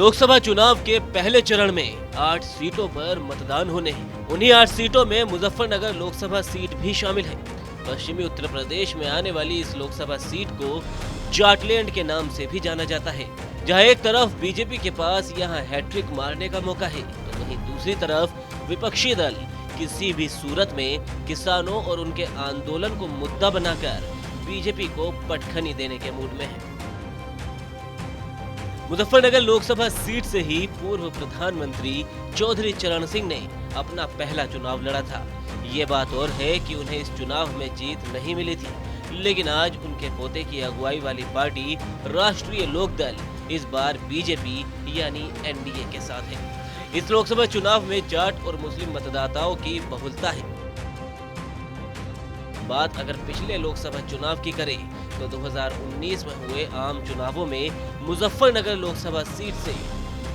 लोकसभा चुनाव के पहले चरण में 8 सीटों पर मतदान होने हैं। उन्हीं 8 सीटों में मुजफ्फरनगर लोकसभा सीट भी शामिल है। पश्चिमी उत्तर प्रदेश में आने वाली इस लोकसभा सीट को जाटलैंड के नाम से भी जाना जाता है, जहां एक तरफ बीजेपी के पास यहां हैट्रिक मारने का मौका है, तो वहीं दूसरी तरफ विपक्षी दल किसी भी सूरत में किसानों और उनके आंदोलन को मुद्दा बनाकर बीजेपी को पटखनी देने के मूड में है। मुजफ्फरनगर लोकसभा सीट से ही पूर्व प्रधानमंत्री चौधरी चरण सिंह ने अपना पहला चुनाव लड़ा था। ये बात और है कि उन्हें इस चुनाव में जीत नहीं मिली थी, लेकिन आज उनके पोते की अगुवाई वाली पार्टी राष्ट्रीय लोकदल इस बार बीजेपी यानी एनडीए के साथ है। इस लोकसभा चुनाव में जाट और मुस्लिम मतदाताओं की बहुलता है। बात अगर पिछले लोकसभा चुनाव की करें तो 2019 में हुए आम चुनावों में मुजफ्फरनगर लोकसभा सीट से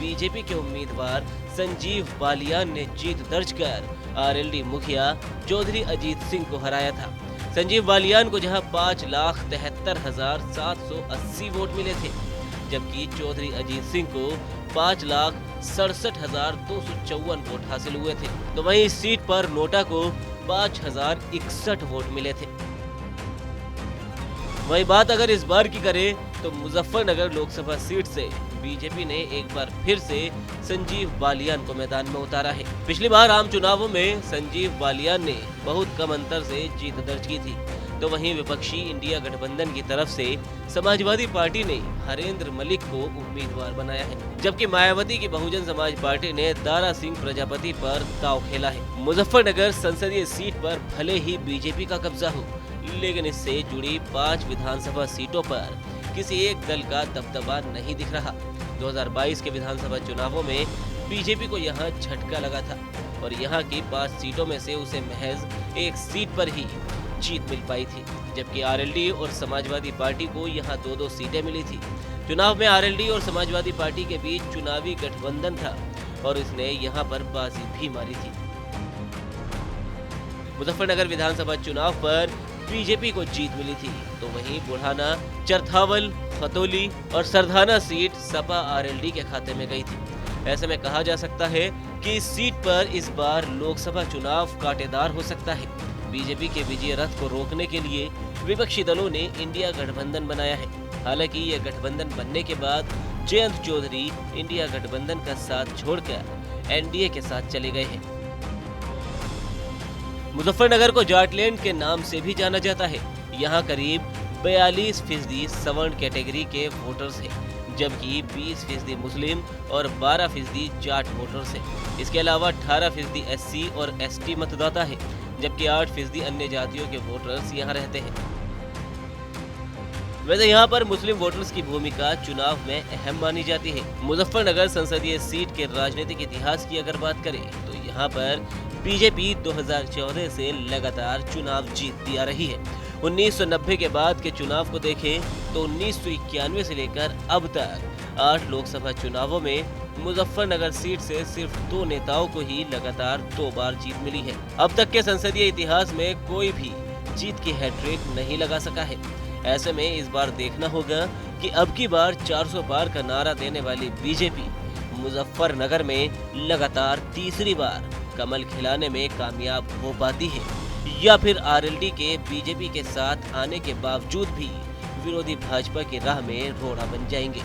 बीजेपी के उम्मीदवार संजीव बालियान ने जीत दर्ज कर आरएलडी मुखिया चौधरी अजीत सिंह को हराया था। संजीव बालियान को जहां 5,73,780 वोट मिले थे, जबकि चौधरी अजीत सिंह को 5,67,254 वोट हासिल हुए थे। तो वहीं इस सीट पर नोटा को 5,061 वोट मिले थे। वही बात अगर इस बार की करें तो मुजफ्फरनगर लोकसभा सीट से बीजेपी ने एक बार फिर से संजीव बालियान को मैदान में उतारा है। पिछली बार आम चुनावों में संजीव बालियान ने बहुत कम अंतर से जीत दर्ज की थी, तो वहीं विपक्षी इंडिया गठबंधन की तरफ से समाजवादी पार्टी ने हरेंद्र मलिक को उम्मीदवार बनाया है, जबकि मायावती की बहुजन समाज पार्टी ने दारा सिंह प्रजापति पर दांव खेला है। मुजफ्फरनगर संसदीय सीट पर भले ही बीजेपी का कब्जा हो, लेकिन इससे जुड़ी 5 विधानसभा सीटों पर किसी एक दल का दबदबा नहीं दिख रहा। 2022 के विधानसभा चुनावों में बीजेपी को यहां झटका लगा था और यहां की 5 सीटों में से उसे महज एक सीट पर ही जीत मिल पाई थी, जबकि आरएलडी और समाजवादी पार्टी को यहां 2-2 सीटें मिली थी। चुनाव में आरएलडी और समाजवादी पार्टी के बीच चुनावी गठबंधन था और इसने यहां पर बाजी भी मारी थी। मुजफ्फरनगर विधानसभा चुनाव पर बीजेपी को जीत मिली थी, तो वहीं बुढ़ाना, चरथावल, खतौली और सरधाना सीट सपा आरएलडी के खाते में गई थी। ऐसे में कहा जा सकता है कि इस सीट पर इस बार लोकसभा चुनाव कांटेदार हो सकता है। बीजेपी के विजय रथ को रोकने के लिए विपक्षी दलों ने इंडिया गठबंधन बनाया है। हालांकि यह गठबंधन बनने के बाद जयंत चौधरी इंडिया गठबंधन का साथ छोड़कर एनडीए के साथ चले गए हैं। मुजफ्फरनगर को जाटलैंड के नाम से भी जाना जाता है। यहाँ करीब 42% सवर्ण कैटेगरी के वोटर्स हैं, जबकि 20% मुस्लिम और 12% जाट वोटर्स हैं। इसके अलावा 18% एससी और एसटी मतदाता है, जबकि 8% अन्य जातियों के वोटर्स यहाँ रहते हैं। वैसे यहाँ पर मुस्लिम वोटर्स की भूमिका चुनाव में अहम मानी जाती है। मुजफ्फरनगर संसदीय सीट के राजनीतिक इतिहास की अगर बात करें तो यहाँ पर बीजेपी 2014 से लगातार चुनाव जीतती आ रही है। 1990 के बाद के चुनाव को देखें तो 1991 से लेकर अब तक 8 लोकसभा चुनावों में मुजफ्फरनगर सीट से सिर्फ 2 नेताओं को ही लगातार 2 बार जीत मिली है। अब तक के संसदीय इतिहास में कोई भी जीत की हैट्रिक नहीं लगा सका है। ऐसे में इस बार देखना होगा कि अब की बार 400 पार का नारा देने वाली बीजेपी मुजफ्फरनगर में लगातार तीसरी बार कमल खिलाने में कामयाब हो पाती है, या फिर आरएलडी के बीजेपी के साथ आने के बावजूद भी विरोधी भाजपा की राह में रोड़ा बन जाएंगे।